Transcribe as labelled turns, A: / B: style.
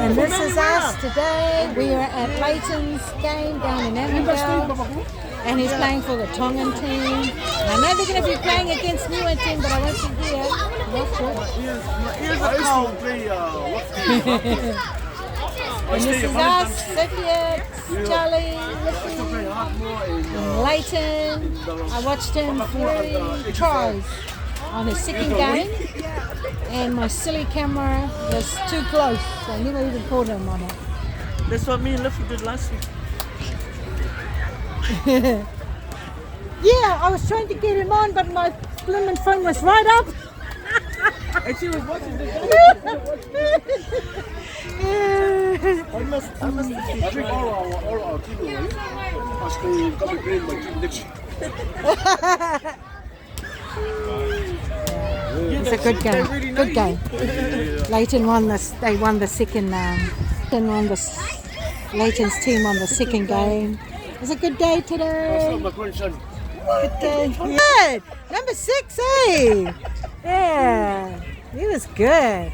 A: And this is us today. We are at Leighton's game down in Annandale. And he's playing for the Tongan team. I know they're going to be playing against Niue team, but I won't be here. Watch it. And this is us, Cynthia, Charlie, and Leighton. I watched him 3 tries on his second game, and my silly camera was too close, so I never even caught him on it.
B: That's what me and Liffy did last week.
A: Yeah, I was trying to get him on, but my blooming phone was right up.
B: And she was watching the game. I must drink all our team away. Parce que comme ils prennent my team next.
A: It's a good game. Good game. Leighton won this. They won the second. Leighton's team won the second game. It was a good day today. Good day. Good. Number 6, eh? Yeah. He was good.